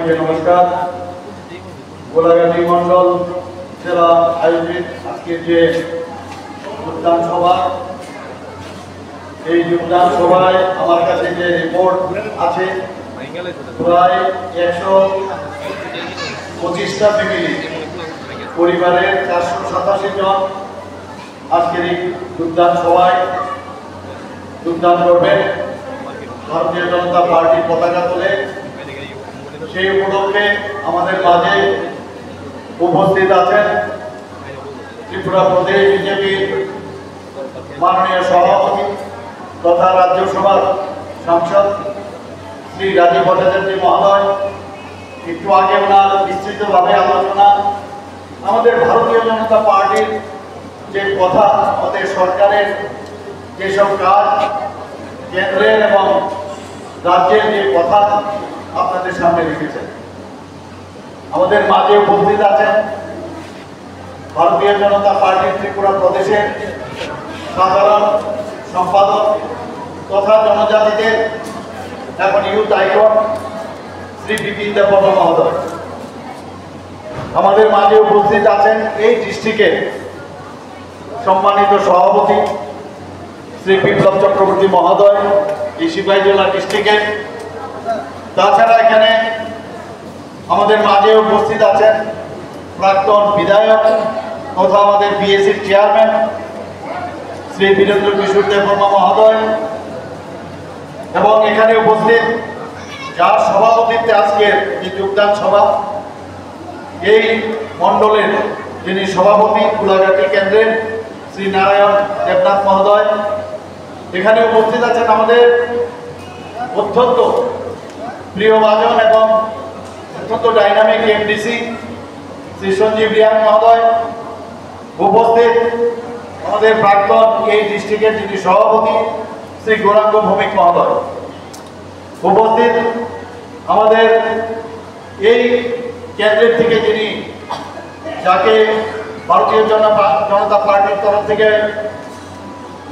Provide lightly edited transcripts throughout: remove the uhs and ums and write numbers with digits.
সবাইকে নমস্কার। গোলাঘাটি মন্ডল জেলা আয়োজিত আজকের যে যোগদান সভা, এই যোগদান সভায় আমার কাছে যে রিপোর্ট আছে প্রায় 125টা ফ্যামিলি পরিবারের 487 জন আজকের এই যোগদান সভায় যোগদান করবেন। ভারতীয় জনতা পার্টির পতাকা তোলে সেই উপলক্ষে আমাদের মাঝে উপস্থিত আছেন ত্রিপুরা প্রদেশ বিজেপির মাননীয় সভাপতি তথা রাজ্যসভার সাংসদ শ্রী রাজীব ভট্টাচার্য মহোদয়। একটু আগে ওনার বিস্তৃতভাবে আলোচনা আমাদের ভারতীয় জনতা পার্টির যে কথা, আমাদের সরকারের যেসব কাজ, কেন্দ্রের এবং রাজ্যের যে কথা আপনাদের সামনে রেখেছেন। আমাদের মাঝে উপস্থিত আছেন ভারতীয় জনতা পার্টির ত্রিপুরা প্রদেশের সাধারণ সম্পাদক তথা জনজাতিদের এখন ইউথ আইকন শ্রী বিপিন দেববর্মা মহোদয়। আমাদের মাঝে উপস্থিত আছেন এই ডিস্ট্রিক্টের সম্মানিত সভাপতি শ্রী বিপ্লব চক্রবর্তী মহোদয়, এই সিপাহীজলা ডিস্ট্রিক্টের। তাছাড়া এখানে আমাদের মাঝে উপস্থিত আছেন প্রাক্তন বিধায়ক তথা আমাদের বিএসসির চেয়ারম্যান শ্রী বীরেন্দ্র কিশোর দেববর্মা মহোদয়, এবং এখানে উপস্থিত যার সভাপতিত্বে আজকের এই যোগদান সভা, এই মণ্ডলের যিনি সভাপতি গোলাঘাটি কেন্দ্রের শ্রী নারায়ণ দেবনাথ মহোদয়। এখানে উপস্থিত আছেন আমাদের অত্যন্ত প্রিয়ভাজন এবং অত্যন্ত ডাইনামিক এমডিসি শ্রী সঞ্জীব রিয়াং মহোদয়। উপস্থিত আমাদের প্রাক্তন এই ডিস্ট্রিক্টের যিনি সভাপতি শ্রী গৌরাঙ্গ ভৌমিক মহোদয়। উপস্থিত আমাদের এই কেন্দ্রের থেকে যিনি, যাকে ভারতীয় জনতা পার্টির তরফ থেকে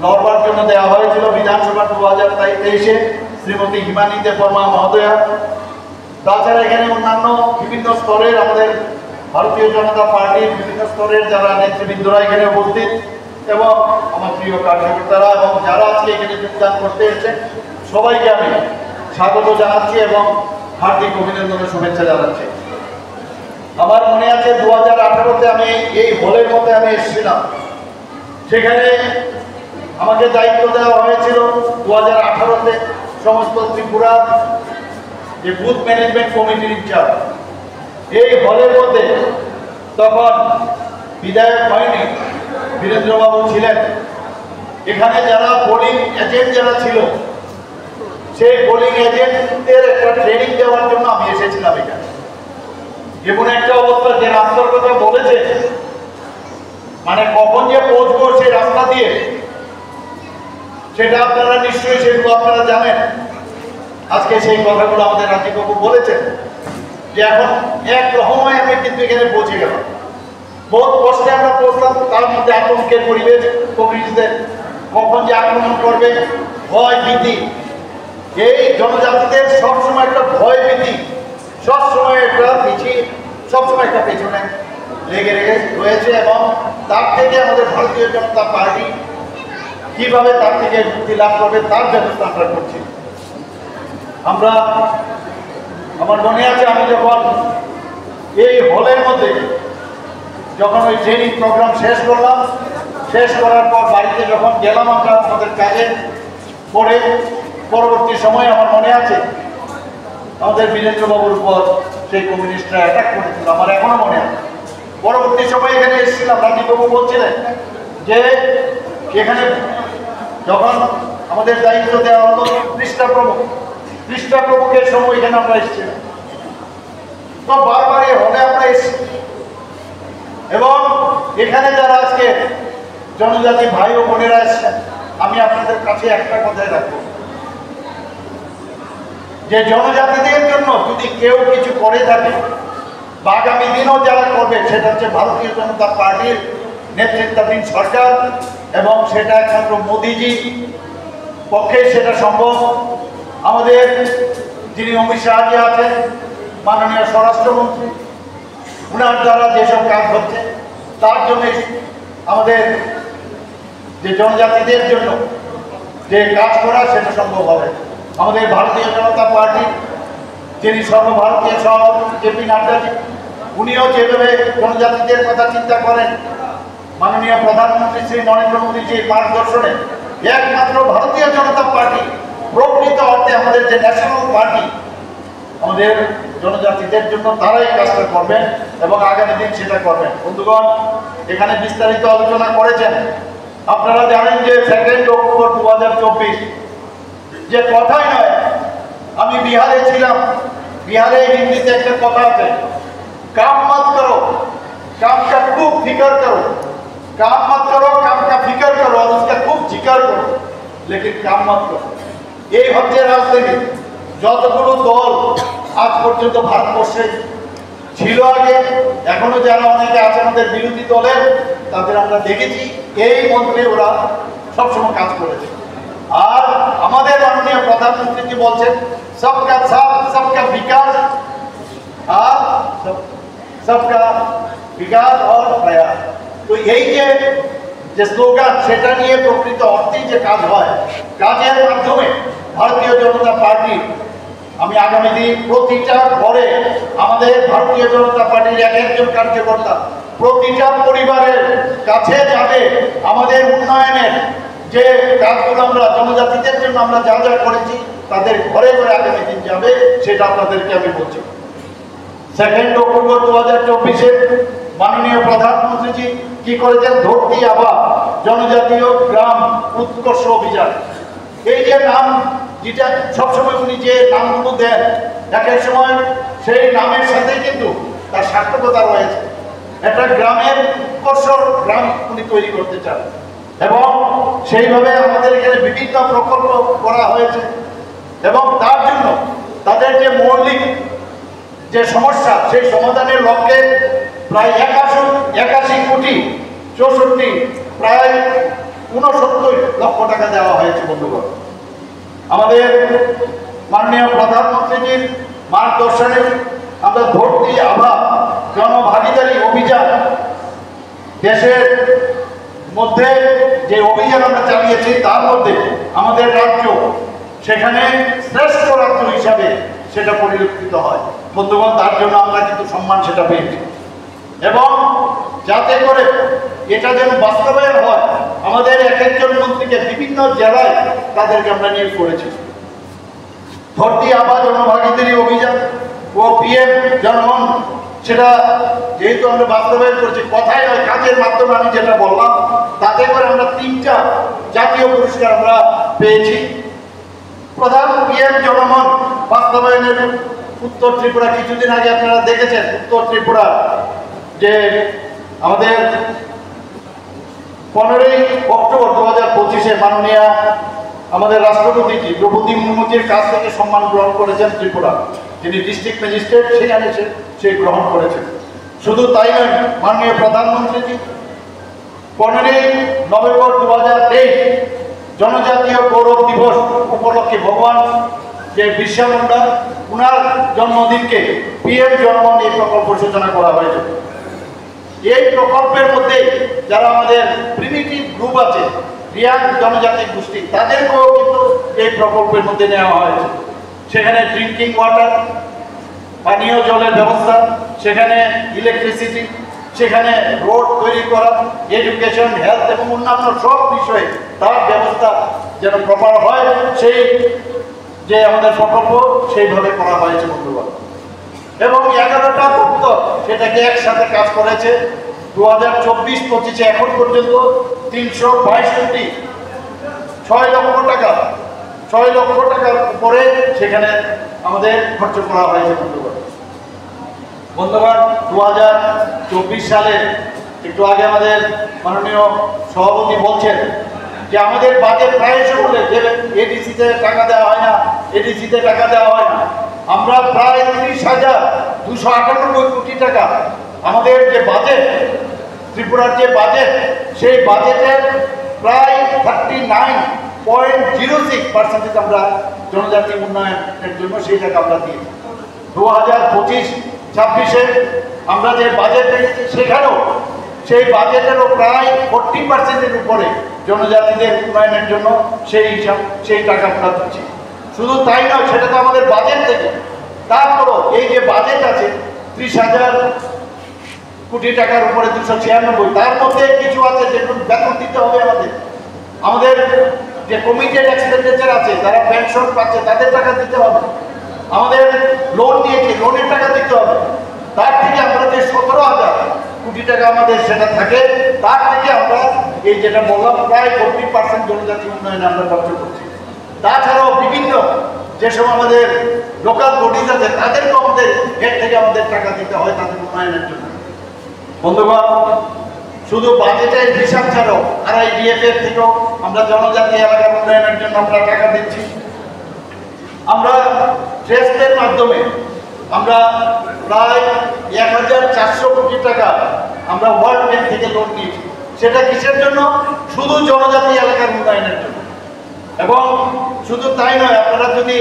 লড়বার জন্য দেওয়া হয়েছিল বিধানসভা 2023-এ, শ্রীমতী হিমানী দেববর্মা মহোদয়া। তাছাড়া এখানে অন্যান্য বিভিন্ন স্তরের আমাদের ভারতীয় জনতা পার্টির বিভিন্ন স্তরের যারা নেতৃবৃন্দরা এখানে উপস্থিত, এবং আমার প্রিয় কার্যকর্তারা এবং যারা আজকে এখানে যোগদান করতে এসেছেন, সবাইকে আমি স্বাগত জানাচ্ছি এবং হার্দিক অভিনন্দন ও শুভেচ্ছা জানাচ্ছি। আমার মনে আছে 2018-তে আমি এই হলের মধ্যে আমি এসেছিলাম। সেখানে আমাকে দায়িত্ব দেওয়া হয়েছিল 2018-তে সমস্ত ত্রিপুরা যে বুথ ম্যানেজমেন্ট কমিটির ইনচার্জ। এই হলের মধ্যে তখন বিধায়ক হয়নি, বীরেন্দ্রবাবু ছিলেন। এখানে যারা পোলিং এজেন্ট যারা ছিল, সেই পোলিং এজেন্টদের একটা ট্রেনিং দেওয়ার জন্য আমি এসেছিলাম এখানে। এমন একটা অবস্থা, যে রাস্তার কথা বলেছে, মানে কখন যে পৌঁছবো সেই রাস্তা দিয়ে, সেটা আপনারা নিশ্চয়ই সেগুলো আপনারা জানেন। আজকে সেই কথাগুলো আমাদের রাজীববাবু বলেছেন যে এখন এক রকমই আমি কিন্তু এখানে পৌঁছে গেলাম। বহুত কষ্টে আমরা পৌঁছলাম, তার মধ্যে আতঙ্কের পরিবেশ, কমিউনিস্টদের কখন যে আক্রমণ করবে, ভয় ভীতি। এই জনজাতিদের সবসময় একটা ভয় ভীতি, সবসময় একটা পিছিয়ে, সবসময় একটা পেছনে লেগে রয়েছে, এবং তার থেকে আমাদের ভারতীয় জনতা পার্টি কিভাবে তার থেকে মুক্তি লাভ করবে তার ব্যবস্থা আমরা করছি। আমার মনে আছে আমি যখন এই হলের মধ্যে যখন ওই ট্রেনিং প্রোগ্রাম শেষ করলাম, শেষ করার পর বাড়িতে যখন গেলাম আমরা আমাদের কাজে পরে, পরবর্তী সময়ে আমার মনে আছে আমাদের বীরেন্দ্রবাবুর উপর সেই কমিউনিস্টরা অ্যাটাক করেছিল, আমার এখনো মনে আছে। পরবর্তী সময় এখানে এসেছিলাম, রাজীববাবু বলছিলেন যে এখানে যখন আমাদের দায়িত্ব দেওয়া হলো কৃষ্ণা প্রমুখের সময় এখানে আমরা এসেছিলাম। তো বারবার হলে আমরা এসেছি, এবং এখানে যারা আজকে জনজাতি ভাই ও বোনেরা এসেছেন, আমি আপনাদের কাছে একটা কথাই রাখবো, যে জনজাতিদের জন্য যদি কেউ কিছু করে থাকে বা আগামী দিনও যারা করবে, সেটা হচ্ছে ভারতীয় জনতা পার্টির নেতৃত্বাধীন সরকার, এবং সেটা একমাত্র মোদিজি পক্ষে সেটা সম্ভব। আমাদের যিনি অমিত শাহজি আছেন, মাননীয় স্বরাষ্ট্রমন্ত্রী, উনার দ্বারা যেসব কাজ হচ্ছে তার জন্য আমাদের যে জনজাতিদের জন্য যে কাজ করা সেটা সম্ভব হবে। আমাদের ভারতীয় জনতা পার্টি যিনি সর্বভারতীয় সভাপতি জেপি নাড্ডাজি, উনিও যেভাবে জনজাতিদের কথা চিন্তা করেন, মাননীয় প্রধানমন্ত্রী শ্রী নরেন্দ্র মোদীজির মার্গদর্শনে একমাত্র ভারতীয় জনতা পার্টি প্রকৃত অর্থে আমাদের যে ন্যাশনাল পার্টি আমাদের জনজাতিদের জন্য তারাই কাজটা করবেন এবং আগামী দিন সেটা করবেন। বন্ধুগণ, এখানে বিস্তারিত আলোচনা করেছেন। আপনারা জানেন যে 2 অক্টোবর 2024 যে কথাই নয়, আমি বিহারে ছিলাম, বিহারে হিন্দিতে একটা কথা আছে, काम मत करो, काम का खूब फिक्र करो, काम मत करो, काम का फिक्र करो और उसका खूब जिक्र करो, लेकिन काम मत करो। এই হচ্ছে রাজনীতি। যতগুলো দল আজ পর্যন্ত ভারতবর্ষে ছিল আগে, এখনো যারা অনেকে আছে আমাদের বিরোধী দলের, তাদের আমরা দেখেছি এই মন্ত্রে ওরা সবসময় কাজ করেছে। আর আমাদের মাননীয় প্রধানমন্ত্রী কি বলছেন, সবকা সাথ সবকা বিকাশ আর सबका विकास और प्रयास। तो এই যে স্লোগান, সেটা নিয়ে প্রকৃত অর্থেই যে কাজ হয়, কাজের মাধ্যমে ভারতীয় জনতা পার্টি, আমি আগামী দিন প্রতিটা ঘরে আমাদের ভারতীয় জনতা পার্টির একজন কার্যকর্তা প্রতিটা পরিবারের কাছে যাবে, আমাদের উন্নয়নের যে কাজগুলো আমরা জনজাতিদের জন্য আমরা যা যা করেছি তাদের ঘরে ঘরে আগামী দিন যাবে, সেটা আপনাদেরকে আমি বলছি। 2 অক্টোবর 2024 মাননীয় প্রধানমন্ত্রীজি কি করেছেন, ধরতি আবা জনজাতীয় গ্রাম উৎকর্ষ অভিযান। এই যে নাম, যেটা সবসময় উনি যে নামগুলো দেন, এক এক সময় সেই নামের সাথে কিন্তু তার সার্থকতা রয়েছে। একটা গ্রামের উৎকর্ষ গ্রাম উনি তৈরি করতে চান এবং সেইভাবে আমাদের এখানে বিভিন্ন প্রকল্প করা হয়েছে এবং তার জন্য তাদের যে মৌলিক যে সমস্যা, সেই সমাধানের লক্ষ্যে প্রায় 81 কোটি 64 প্রায় 69 লক্ষ টাকা দেওয়া হয়েছে। বন্ধুগণ, আমাদের মাননীয় প্রধানমন্ত্রীজির মার্গদর্শনে আমরা ধরতি আভা জনভাগিদারি অভিযান দেশের মধ্যে যে অভিযান আমরা চালিয়েছি, তার মধ্যে আমাদের রাজ্য সেখানে শ্রেষ্ঠ রাজ্য হিসাবে সেটা পরিলক্ষিত হয়। বন্ধুগণ, তার জন্য আমরা কিন্তু সম্মান সেটা পেয়েছি এবং যাতে করে এটা যেন বাস্তবায়ন হয়, আমাদের এক একজন মন্ত্রীকে বিভিন্ন জেলায় তাদেরকে আমরা নিয়োগ করেছি। ধরতি আবা জনভাগিদারি অভিযান ও পিএম জনগণ, সেটা যেহেতু আমরা বাস্তবায়ন করেছি, কথাই নয় কাজের মাধ্যমে আমি যেটা বললাম, তাতে করে আমরা 3টা জাতীয় পুরস্কার আমরা পেয়েছি। প্রধান পিএম জনগণ বাস্তবায়নের উত্তর ত্রিপুরা, কিছুদিন আগে আপনারা দেখেছেন উত্তর ত্রিপুরা যে আমাদের 15 অক্টোবর 2025 মাননীয় আমাদের রাষ্ট্রপতি দ্রৌপদী মুর্মুজির কাছ থেকে সম্মান গ্রহণ করেছেন ত্রিপুরা, তিনি ডিস্ট্রিক্ট ম্যাজিস্ট্রেট সেখানে সে গ্রহণ করেছেন। শুধু তাই নয়, মাননীয় প্রধানমন্ত্রীজি 15 নভেম্বর 2023 জনজাতীয় গৌরব দিবস উপলক্ষে ভগবান যে বিরসা মুন্ডা, উনার জন্মদিনকে পিএম জনগণ এই প্রকল্প সূচনা করা হয়েছে। এই প্রকল্পের মধ্যে যারা আমাদের প্রিমিটিভ গ্রুপ আছে, রিয়াং জনজাতি গোষ্ঠী, তাদেরকেও কিন্তু এই প্রকল্পের মধ্যে নেওয়া হয়েছে। সেখানে ড্রিঙ্কিং ওয়াটার, পানীয় জলের ব্যবস্থা, সেখানে ইলেকট্রিসিটি, সেখানে রোড তৈরি করা, এডুকেশন, হেলথ এবং অন্যান্য সব বিষয়ে তার ব্যবস্থা যেন প্রপার হয়, সেই যে আমাদের প্রকল্প সেইভাবে করা হয়েছে। বন্ধুগণ, এবং 11টা দপ্তর সেটাকে একসাথে কাজ করেছে। 2024-25 এখন পর্যন্ত 322 কোটি 6 লক্ষ টাকা 6 লক্ষ টাকার উপরে সেখানে আমাদের খরচ করা হয়েছে। বন্ধুগণ, 2024 সালে একটু আগে আমাদের মাননীয় সভাপতি বলছেন যে আমাদের বাজেট প্রায়শ বলে যে এডিসিতে টাকা দেওয়া হয় না, এডিসিতে টাকা দেওয়া হয় না। আমরা প্রায় 30,298 কোটি টাকা আমাদের যে বাজেট, ত্রিপুরার যে বাজেট, সেই বাজেটের প্রায় 39.06% আমরা জনজাতি উন্নয়নের জন্য সেই টাকা আমরা দিয়েছি। 2025-26-এ আমরা যে বাজেট দেখেছি সেখানেও সেই বাজেটেরও প্রায় 40%-এর উপরে জনজাতিদের উন্নয়নের জন্য সেই টাকা আমরা দিচ্ছি। শুধু তাই নয়, সেটা তো আমাদের বাজেট থেকে। তারপরও এই যে বাজেট আছে 30,000 কোটি টাকার উপরে 296, তার মধ্যে কিছু আছে যেগুলো বেতন দিতে হবে আমাদের যে কমিটেড এক্সপেন্ডিচার আছে, যারা পেনশন পাচ্ছে তাদের টাকা দিতে হবে, আমাদের লোন নিয়েছে লোনের টাকা দিতে হবে। তার থেকে আমরা যে 17,000 কোটি টাকা আমাদের সেটা থাকে, তার থেকে আমরা এই যেটা বললাম প্রায় 40% জনজাতি উন্নয়নে আমরা খরচ করছি। তাছাড়াও বিভিন্ন যেসব আমাদের লোকাল বডিজ আছে তাদেরকেও আমাদের এর থেকে আমাদের টাকা দিতে হয় তাদের উন্নয়নের জন্য। বন্ধুগণ, শুধু বাজেটের হিসাব ছাড়াও RIDF এর থেকেও আমরা জনজাতি এলাকার উন্নয়নের জন্য আমরা টাকা দিচ্ছি। আমরা ট্রাস্টের মাধ্যমে আমরা প্রায় 1,400 কোটি টাকা আমরা ওয়ার্ল্ড ব্যাংক থেকে লোন নিয়েছি। সেটা কিসের জন্য? শুধু জনজাতি এলাকার উন্নয়নের জন্য। এবং শুধু তাই নয়, আপনারা যদি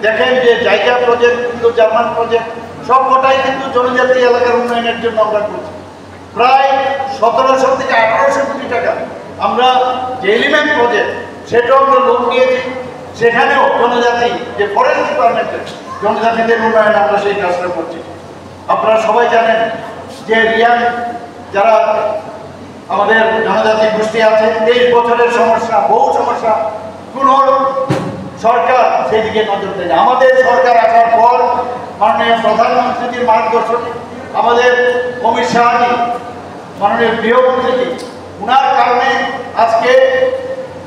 দেখেন যে জায়গা প্রজেক্ট, কিন্তু জার্মান প্রজেক্ট সবকটাই কিন্তু জনজাতি এলাকার উন্নয়নের জন্য আমরা করছি। প্রায় 1700 থেকে 1800 কোটি টাকা আমরা যে এলিমেন্ট প্রজেক্ট সেটাও আমরা লোন নিয়েছি। সেখানেও জনজাতি যে ফরেস্ট ডিপার্টমেন্টের জনজাতিদের উন্নয়নে আমরা সেই কাজটা করছি। আপনারা সবাই জানেন যে রিয়াং যারা আমাদের জনজাতি গোষ্ঠী আছে, 23 বছরের সমস্যা, বহু সমস্যা, কোনো সরকার সেদিকে নজর দেয় না। আমাদের সরকার আসার পর মাননীয় প্রধানমন্ত্রীর মার্গদর্শনে, আমাদের অমিত শাহজি, মাননীয় গৃহমন্ত্রীজি, ওনার কারণে আজকে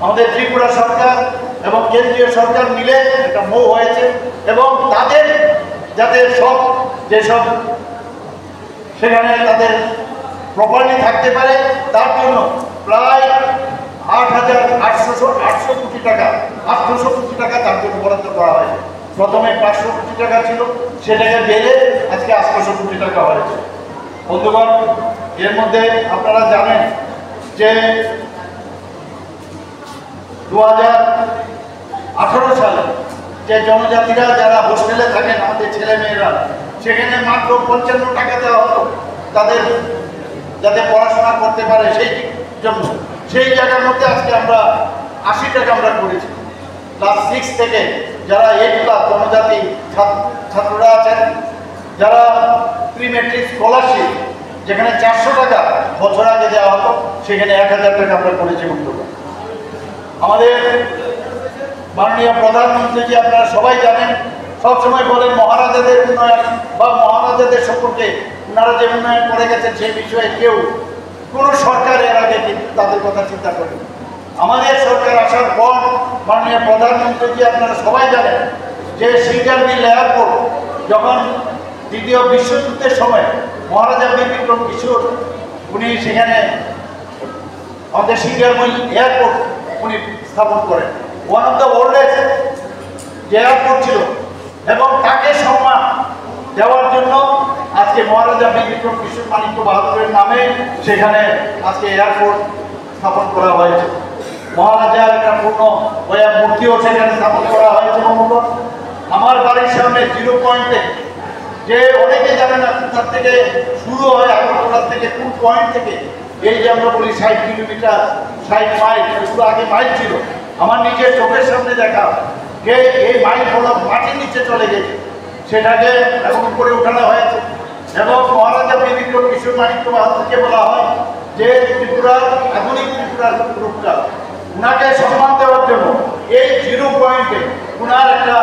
আমাদের ত্রিপুরা সরকার এবং কেন্দ্রীয় সরকার মিলে একটা মৌ হয়েছে এবং তাদের যাতে যেসব সেখানে তাদের প্রপার্টি থাকতে পারে তার জন্য প্রায় 8,800 কোটি টাকা, 800 কোটি টাকা তার জন্য বরাদ্দ করা হয়েছে। প্রথমে 500 কোটি টাকা ছিল, সেটাকে বেড়ে আজকে 800 কোটি টাকা হয়েছে। বন্ধুগণ, এর মধ্যে আপনারা জানেন যে 2018 সালে যে জনজাতিরা যারা হোস্টেলে থাকেন, আমাদের ছেলে মেয়েরা, সেখানে মাত্র 55 টাকা দেওয়া হতো তাদের যাতে পড়াশোনা করতে পারে সেই জন্য। সেই জায়গার মধ্যে আজকে আমরা 80 টাকা আমরা করেছি। ক্লাস 6 থেকে যারা 8 ক্লাস জনজাতি ছাত্ররা আছেন, যারা প্রি মেট্রিক স্কলারশিপ যেখানে 400 টাকা বছর আগে দেওয়া হতো, সেখানে 1000 টাকা আমরা করেছি। আমাদের মাননীয় প্রধানমন্ত্রীজি, আপনারা সবাই জানেন, সবসময় বলেন মহারাজাদের উন্নয়ন বা মহারাজাদের সম্পর্কে ওনারা যে উন্নয়ন করে গেছেন সেই বিষয়ে কোনো সরকার এর আগে কিন্তু তাদের কথা চিন্তা করেন। আমাদের সরকার আসার পর মাননীয় প্রধানমন্ত্রীজি, আপনারা সবাই জানেন যে সিঙ্গারমিল এয়ারপোর্ট যখন দ্বিতীয় বিশ্বযুদ্ধের সময় মহারাজা বীর বিক্রম কিশোর উনি সেখানে আমাদের সিঙ্গারমিল এয়ারপোর্ট উনি স্থাপন করেন। ওয়ান অফ দ্য ওল্ডেস্ট যে এয়ারপোর্ট ছিল, এবং তাকে সম্মান দেওয়ার জন্য আজকে মহারাজা বীর বিক্রম কিশোর মানিক্য বাহাদুরের নামে সেখানে আজকে এয়ারপোর্ট স্থাপন করা হয়েছে। মহারাজার একটা পূর্ণ মূর্তিও সেখানে স্থাপন করা হয়েছে। আমার বাড়ির সামনে 0 পয়েন্টে, যে অনেকে জানে না, তার থেকে শুরু হয় আগরতলার থেকে কোন পয়েন্ট থেকে, এই যে আমরা বলি 60 কিলোমিটার, 60 মাইল, এগুলো আগে মাইল ছিল। আমার নিজের চোখের সামনে দেখা যে এই মাইল হলো মাটির নিচে চলে গেছে, সেটাকে এখন উপরে উঠানো হয়েছে। এবং মহারাজা বীর বিক্রম কিশোর মানিক্য বাহাদুরকে বলা হয় যে ত্রিপুরার আধুনিক ত্রিপুরার রূপকার। ওনাকে সম্মান দেওয়ার জন্য এই 0 পয়েন্টে ওনার একটা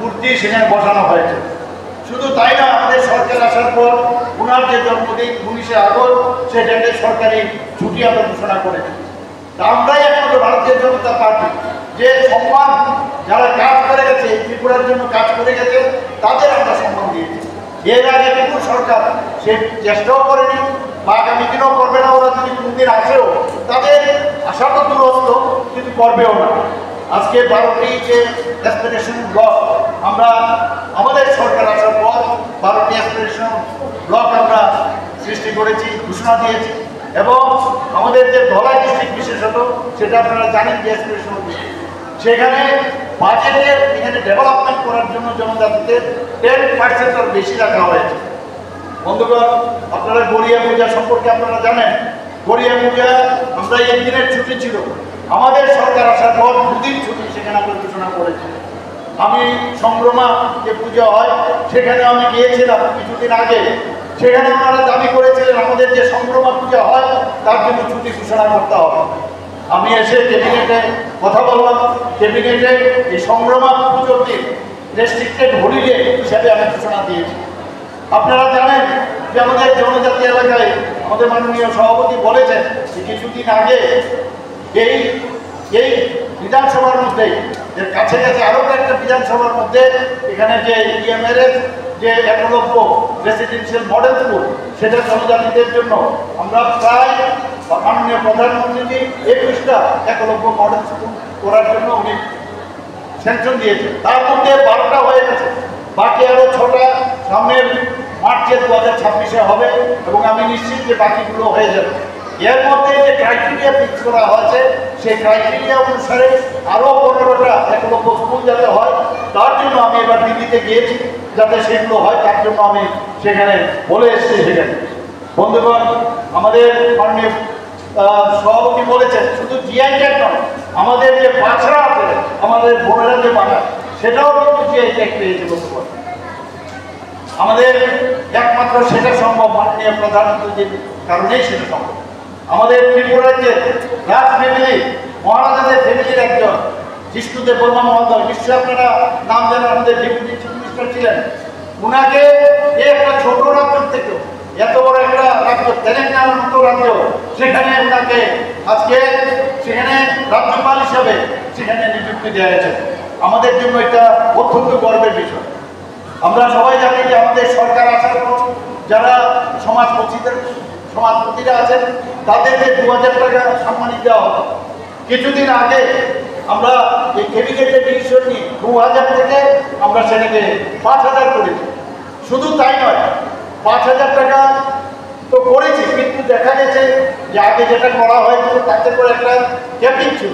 মূর্তি সেখানে বসানো হয়েছে। শুধু তাই না, আমাদের সরকার আসার পর ওনার যে জন্মদিন 19শে আগস্ট, সেটাকে সরকারি ছুটি আমরা ঘোষণা করেছি। আমরাই একমাত্র ভারতীয় জনতা পার্টি যে সম্মান, যারা কাজ করে গেছে, এই ত্রিপুরার জন্য কাজ করে গেছে, তাদের আমরা সম্মান দিয়েছি। এর আগে কিন্তু সরকার সে চেষ্টাও করেনি বা আগামী দিনও করবে না। ওরা যদি কোনদিন আসেও, তাদের আশা তো দূরস্থ, কিন্তু করবেও না। আজকে 12টি যে অ্যাসপিরেশন ব্লক আমরা আমাদের সরকার আসার পর 12টি অ্যাসপিরেশন ব্লক আমরা সৃষ্টি করেছি, ঘোষণা দিয়েছি। এবং আমাদের যে ধলাই ডিস্ট্রিক্ট বিশেষত, সেটা আপনারা জানেন যে অ্যাসপিরেশন, সেখানে বাজেটের এখানে ডেভেলপমেন্ট করার জন্য জনজাতিদের থেকে 10% বেশি রাখা হয়েছে। বন্ধুগণ, আপনারা গড়িয়া পূজা সম্পর্কে আপনারা জানেন, গড়িয়া পূজা আমরা একদিনের ছুটি ছিল, আমাদের সরকার আসার পর 2 দিন ছুটি সেখানে আমরা ঘোষণা করেছি। আমি সংক্রমা যে পুজো হয় সেখানে আমি গিয়েছিলাম কিছুদিন আগে, সেখানে আপনারা দাবি করেছিলেন আমাদের যে সংক্রমা পূজা হয় তার জন্য ছুটি ঘোষণা করতে হবে। আমি এসে ক্যাবিনেটে কথা বললাম, ক্যাবিনেটে এই সংক্রমা পুজোর দিন রেস্ট্রিক্টেড হলিডে হিসাবে আমি ঘোষণা দিয়েছি। আপনারা জানেন যে আমাদের জনজাতি এলাকায় আমাদের মাননীয় সভাপতি বলেছেন যে কিছুদিন আগে এই এই বিধানসভার মধ্যে এর কাছে কাছে আরও একটা বিধানসভার মধ্যে এখানে যে ইএমআরএস যে একলব্য রেসিডেন্সিয়াল মডেল স্কুল সেটা জনজাতিদের জন্য আমরা প্রায় মাননীয় প্রধানমন্ত্রীজি 21টা একলব্য মডেল স্কুল করার জন্য উনি স্যাংশন দিয়েছেন। তার মধ্যে 12টা হয়ে গেছে, বাকি আরও 6টা সামনের মার্চে 2026-এ হবে এবং আমি নিশ্চিত যে বাকিগুলো হয়ে যাবে। এর মধ্যে যে ক্রাইটেরিয়া ফিক্স করা হয়েছে সেই ক্রাইটেরিয়া অনুসারে আরও 15টা একলব্য স্কুল যাতে হয় তার জন্য আমি এবার দিল্লিতে গিয়েছি, যাতে সেগুলো হয় তার জন্য আমি সেখানে বলে এসেছি। সেখানে বন্ধুগণ, আমাদের মাননীয় সভাপতি বলেছেন শুধু জিআই ট্যাগ নয়, আমাদের যে বাছরা আছে আমাদের বোনেরা যে বানায় সেটাও কিন্তু জিআই ট্যাগ পেয়েছে। বন্ধুগণ, আমাদের একমাত্র সেটা সম্ভব মাননীয় প্রধানমন্ত্রীর কারণেই সেটা সম্ভব। আমাদের ত্রিপুরার যে রাজ ফ্যামিলি, মহারাজাদের ফ্যামিলির একজন জিষ্ণুদেব বর্মা মহোদয়, নিশ্চয়ই আপনারা নাম জানেন, আমাদের ডেপুটি চিফ মিনিস্টার ছিলেন। উনাকে একটা ছোট রাজ্য থেকে এত বড় একটা রাজ্য, তেলেঙ্গানার মতো রাজ্য, সেখানে ওনাকে আজকে সেখানে রাজ্যপাল হিসাবে সেখানে নিযুক্তি দেওয়া হয়েছে। আমাদের জন্য এটা অত্যন্ত গর্বের বিষয়। আমরা সবাই জানি যে আমাদের সরকার আসার পর যারা সমাজপতিরা আছেন তাদেরকে 2000 টাকা সম্মানিত দেওয়া হবে। কিছুদিন আগে আমরা এই ক্যাবিনেটের ডিসিশন নিয়ে 2000 থেকে আমরা সেটাকে 5000 করেছি। শুধু তাই নয়, 5000 টাকা তো করেছি, কিন্তু দেখা গেছে যে আগে যেটা করা হয়েছিল তাতে করে একটা ক্যাপিং ছিল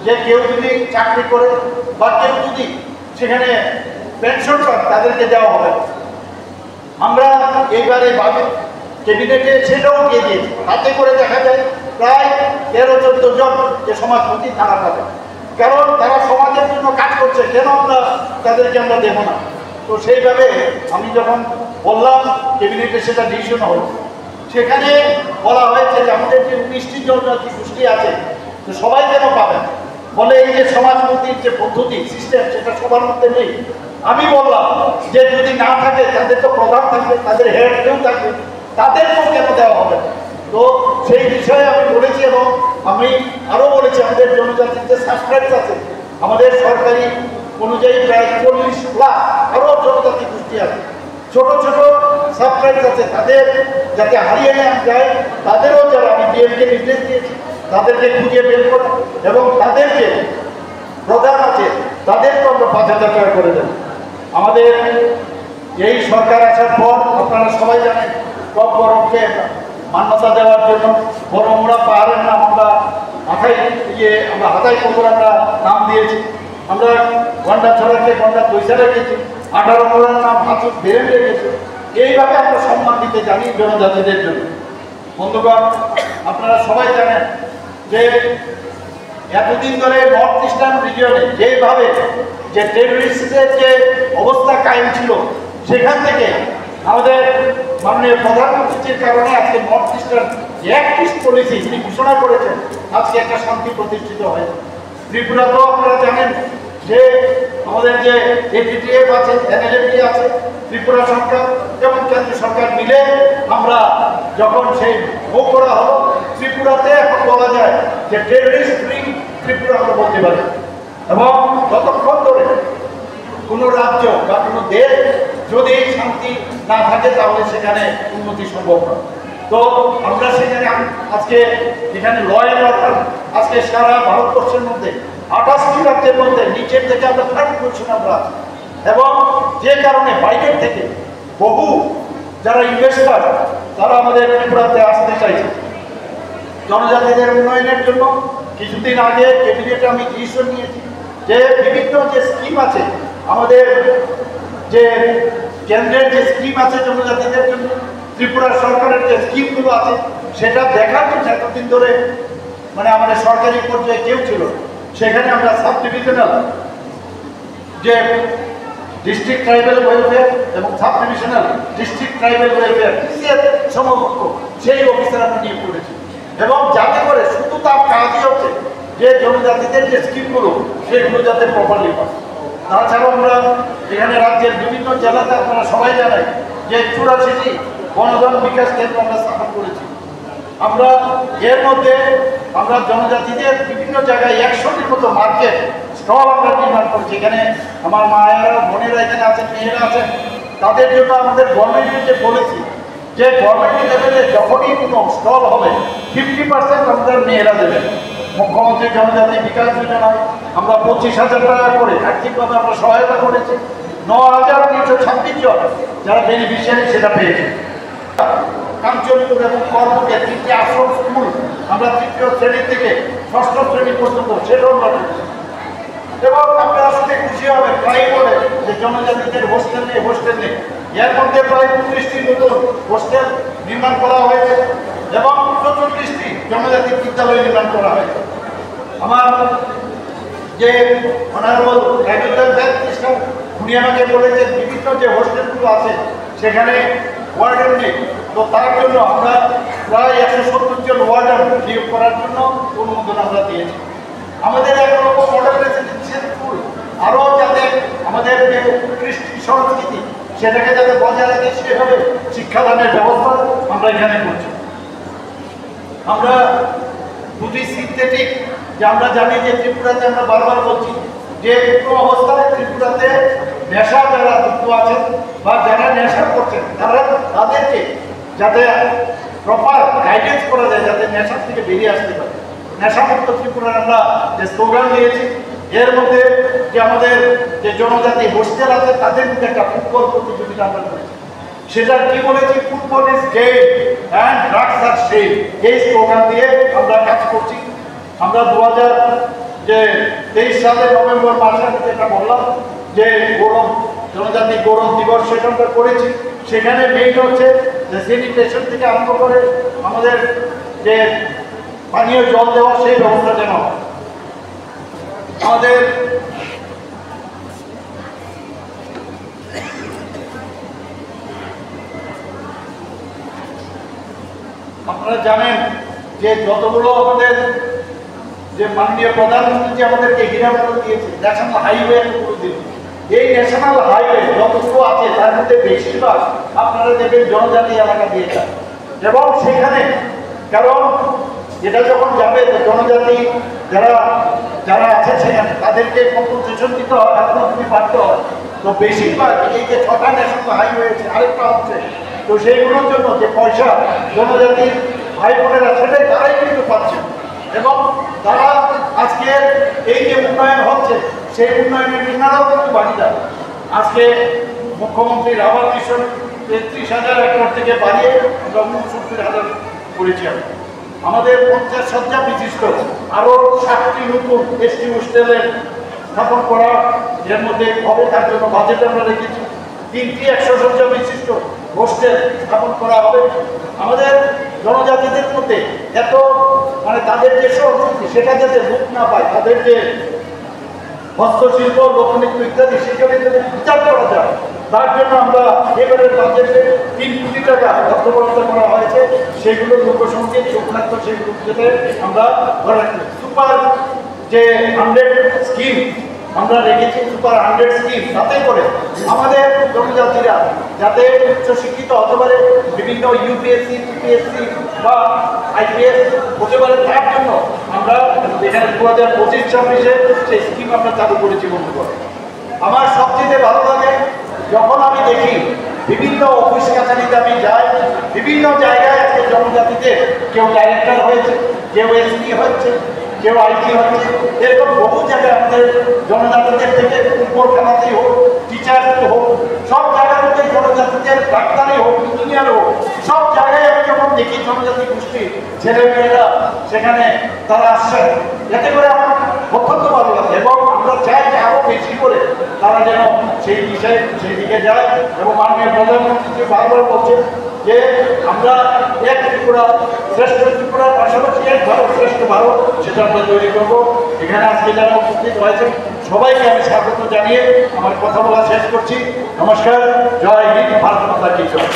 যে কেউ যদি চাকরি করে বা কেউ যদি সেখানে পেনশন পান তাদেরকে দেওয়া হবে। আমরা এইবারে বাজেট ক্যাবিনেটে সেটাও দিয়ে দিয়েছি, তাতে করে দেখা যায় প্রায় 13-14 জন যে সমাজপতি তারা পাবে, কারণ তারা সমাজের জন্য কাজ করছে, কেন আমরা তাদেরকে আমরা দেব না। তো সেইভাবে আমি যখন বললাম ক্যাবিনেটে সেটা ডিসিশন হল, সেখানে বলা হয়েছে যে আমাদের যে 19টি জনজাতি গোষ্ঠী আছে তো সবাই যেন পাবেন। বলে এই যে সমাজপতির যে পদ্ধতি সিস্টেম সেটা সবার মধ্যে নেই। আমি বললাম যে যদি না থাকে তাদের তো প্রধান থাকবে, তাদের হেড কেউ থাকবে, তাদেরকেও কেন দেওয়া হবে। তো সেই বিষয়ে আমি বলেছি এবং আমি আরও বলেছি আমাদের জনজাতির যে সাবস্ক্রাইব আছে আমাদের সরকারি অনুযায়ী প্রায় 40 লাখ আরও জনজাতি গোষ্ঠী আছে, ছোট ছোট সাবস্ক্রাইব আছে, তাদের যাতে হারিয়ে নেওয়া যায় তাদেরও যারা আমি ডিএমকে নির্দেশ দিয়েছি তাদেরকে খুঁজে বের করা এবং তাদেরকে প্রধান আছে তাদেরকে আমরা 5000 টাকা করে দেব। আমাদের এই সরকার আসার পর আপনারা সবাই জানেন বরফকে মান্যতা দেওয়ার জন্য বড়মুড়া পাহাড়ের নাম আমরা আমরা হাতাই পুকুর আমরা নাম দিয়েছি। আমরা গন্ডা ছড়াকে গন্ডা পয়সা রেখেছি, 18 মোড়ার নাম হাতুর বেরেন রেখেছি। এইভাবে আমরা সম্মান দিতে জানি জনজাতিদের জন্য। বন্ধুগণ, আপনারা সবাই জানেন যে এতদিন ধরে নর্থ ইস্টার্ন রিজিয়নে যেভাবে যে টেররিস্টের যে অবস্থা কায়েম ছিল সেখান থেকে আমাদের মাননীয় প্রধানমন্ত্রীর কারণে আজকে নর্থ ইস্টার্ন যে অ্যাক্ট ইস্ট পলিসি তিনি ঘোষণা করেছেন, আজকে একটা শান্তি প্রতিষ্ঠিত হয়েছে। ত্রিপুরাতেও আপনারা জানেন যে আমাদের যে এপিটিএফ আছে, এনএলএফটি আছে, ত্রিপুরা সরকার এবং কেন্দ্র সরকার মিলে আমরা যখন সেই ভোগ করা হলো, ত্রিপুরাতে এখন বলা যায় যে টেররিস্ট ফ্রি ত্রিপুরা আমরা বলতে পারি। এবং যতক্ষণ ধরে কোনো রাজ্য বা কোনো দেশ যদি শান্তি না থাকে তাহলে সেখানে উন্নতি সম্ভব নয়। তো আমরা সেখানে আজকে এখানে ল অ্যান্ড অর্ডার আজকে সারা ভারতবর্ষের মধ্যে 28টি রাজ্যের মধ্যে নিচের থেকে আমরা 3rd পজিশনে আমরা আছি। এবং যে কারণে বাইরের থেকে বহু যারা ইনভেস্টার তারা আমাদের ত্রিপুরাতে আসতে চাইছে জনজাতিদের উন্নয়নের জন্য। কিছুদিন আগে ক্যাবিনেটে আমি ডিসিশন নিয়েছি যে বিভিন্ন যে স্কিম আছে আমাদের যে কেন্দ্রের যে স্কিম আছে জনজাতিদের জন্য, ত্রিপুরা সরকারের যে স্কিমগুলো আছে সেটা দেখার জন্য এতদিন ধরে মানে আমাদের সরকারি পর্যায়ে কেউ ছিল। সেখানে আমরা সাব ডিভিশনাল যে ডিস্ট্রিক্ট ট্রাইবাল ওয়েলফেয়ার এবং sub divisional district tribal welfare সমকক্ষ সেই অফিসার আমরা নিয়োগ করেছি, এবং যাতে করে শুধু তার কাজই হচ্ছে যে জনজাতিদের যে স্কিমগুলো সেগুলো যাতে প্রপারলি পায়। তাছাড়াও আমরা এখানে রাজ্যের বিভিন্ন জেলাতে আপনারা সবাই জানেন যে 84টি বনধন বিকাশ কেন্দ্র আমরা স্থাপন করেছি। আমরা এর মধ্যে আমরা জনজাতিদের বিভিন্ন জায়গায় 100টির মতো মার্কেট স্টল আমরা নির্মাণ করছি। এখানে আমার মায়েরা বোনেরা এখানে আছেন, মেয়েরা আছেন, তাদের জন্য আমাদের গভর্নমেন্টের যে পলিসি যে গভর্নমেন্ট লেভেলে যখনই কোনো স্টল হবে 50% আমাদের মেয়েরা দেবেন। মুখ্যমন্ত্রী জনজাতি বিকাশ যোজনায় আমরা 25,000 টাকা করে আর্থিকভাবে আমরা সহায়তা করেছি। 9,326 জন যারা বেনিফিশিয়ারি সেটা পেয়েছে। কাঞ্চনপুর এবং কর্মকে 3টি আশ্রম স্কুল আমরা তৃতীয় শ্রেণী থেকে 6ষ্ঠ শ্রেণী পর্যন্ত সেটাও আমরা করেছি। এবং আপনারা আসলে খুশি হবে প্রায় বলে যে জনজাতিদের হোস্টেল নেই। এর মধ্যে প্রায় 29টির মতো হোস্টেল নির্মাণ করা হয়েছে এবং 34টি জনজাতি বিদ্যালয় নির্মাণ করা হয়েছে। আমার যে অনারেবল উনি আমাকে বলেছেন বিভিন্ন যে হোস্টেলগুলো আছে সেখানে ওয়ার্ডেন নেই, তো তার জন্য আমরা প্রায় 170 জন ওয়ার্ডেন নিয়োগ করার জন্য অনুমোদন আমরা দিয়েছি। আমাদের একরকম মডেল রেসিডেন্সিয়াল স্কুল আরও যাতে আমাদের যে কৃষ্টি সংস্কৃতি সেটাকে যাতে বজায় রাখে সেভাবে শিক্ষাদানের ব্যবস্থা আমরা এখানে করছি। আমরা দুটি সিনথেটিক যে আমরা জানি যে ত্রিপুরাতে আমরা বারবার বলছি যে কোনো অবস্থায় ত্রিপুরাতে নেশা যারা যুক্ত আছেন বা যারা নেশা করছেন তাদেরকে যাতে প্রপার গাইডেন্স করা যায় যাতে নেশার থেকে বেরিয়ে আসতে পারে। নেশামুক্ত ত্রিপুরার আমরা যে স্লোগান দিয়েছি, এর মধ্যে যে আমাদের যে জনজাতি হোস্টেল আছে তাদের মধ্যে একটা ফুটবল প্রতিযোগিতা আমরা করেছি। সেটা কি বলেছি, football is game and drugs আর সেম, এই স্লোগান দিয়ে আমরা কাজ করছি। আমরা 2023 সালের নভেম্বর মাসে যেটা বললাম যে গৌরব জনজাতি গৌরব দিবস সেটা আমরা করেছি। সেখানে মেইন হচ্ছে যে স্যানিটেশন থেকে আরম্ভ করে আমাদের যে পানীয় জল দেওয়া সেই ব্যবস্থা যেন আমাদের আপনারা জানেন যে যতগুলো আমাদের যে মাননীয় প্রধানমন্ত্রী যে আমাদেরকে হীরামন্ডল দিয়েছে ন্যাশনাল হাইওয়ে এই ন্যাশনাল হাইওয়ে যতগুলো আছে তার মধ্যে বেশিরভাগ আপনারা দেখবেন জনজাতি এলাকা দিয়েছে। এবং সেখানে কারণ এটা যখন যাবে তো জনজাতি যারা আছে সেখানে তাদেরকে কম্পনসেশন দিতে হয়, আপনার বাড়তে হয়। তো বেশিরভাগ এই যে 6টা ন্যাশনাল হাইওয়ে আছে আরেকটা হচ্ছে, তো সেইগুলোর জন্য যে পয়সা জনজাতির ভাই বোনেরা সেটাই তারাই কিন্তু পাচ্ছে। এবং তারা আজকে এই যে উন্নয়ন হচ্ছে সেই উন্নয়নের নির্মাণও কিন্তু বাড়ি যাবে। আজকে মুখ্যমন্ত্রীর আবাস মিশন 33,000 একর থেকে বাড়িয়ে আমরা 69,000 করেছি। আমাদের 50 শয্যা বিশিষ্ট আরও 7টি নতুন এসটি হোস্টেলের স্থাপন করা এর মধ্যে হবে, তার জন্য বাজেট আমরা রেখেছি। 3টি 100 শয্যা বিশিষ্ট হোস্টেল স্থাপন করা হবে। আমাদের জনজাতিদের মধ্যে এত মানে তাদের যে সংস্কৃতি সেটা যাতে রূপ না পায়, তাদের যে হস্তশিল্প লোকনৃত্য ইত্যাদি সেখানে যদি বিচার করা যায়, তার জন্য আমরা এবারের বাজেটে 3 কোটি টাকা অর্থ বরাদ্দ করা হয়েছে। সেগুলো লোকসংগীত লোকনাট্য সেগুলো যেতে আমরা ধরে রাখি। সুপার যে 100 স্কিম আমরা রেখেছি, সুপার 100 স্কিম, তাতে করে আমাদের জনজাতিরা যাতে উচ্চশিক্ষিত হতে পারে, বিভিন্ন ইউপিএসসি পিএসসি বা আইপিএস হতে পারে, তার জন্য আমরা এখানে 2025-26 সেই স্কিম আমরা চালু করেছি। বন্ধুগণ, আমার সবচেয়ে ভালো লাগে যখন আমি দেখি বিভিন্ন অফিস কাছারিতে আমি যাই, বিভিন্ন জায়গায় আজকে জনজাতিদের কেউ ডাইরেক্টর হয়েছে, কেউ এসপি হচ্ছে, কেউ আইটি হচ্ছে, এরকম বহু জায়গায় আমাদের জনজাতিদের থেকে উপর খেলাতেই হোক, টিচার হোক, সব জায়গার মধ্যে জনজাতিদের ডাক্তারই হোক, ইঞ্জিনিয়ার হোক, সব জায়গায় আমি যখন দেখি জনজাতি গোষ্ঠী ছেলে মেয়েরা সেখানে তারা আসছেন, এতে করে আমার অত্যন্ত ভালো লাগে এবং আমরা চাই যে আরো বেশি করে তারা যেন সেই বিষয়ে সেই দিকে যায়। এবং মাননীয় প্রধানমন্ত্রী বারবার বলছেন যে আমরা এক ত্রিপুরা শ্রেষ্ঠ ত্রিপুরার পাশাপাশি এক ভারত শ্রেষ্ঠ ভারত, সেটা আমরা তৈরি করবো। এখানে আজকে যারা উপস্থিত হয়েছেন সবাইকে আমি স্বাগত জানিয়ে আমার কথা বলা শেষ করছি। নমস্কার, জয় হিন্দ, ভারত মাতা কি জয়।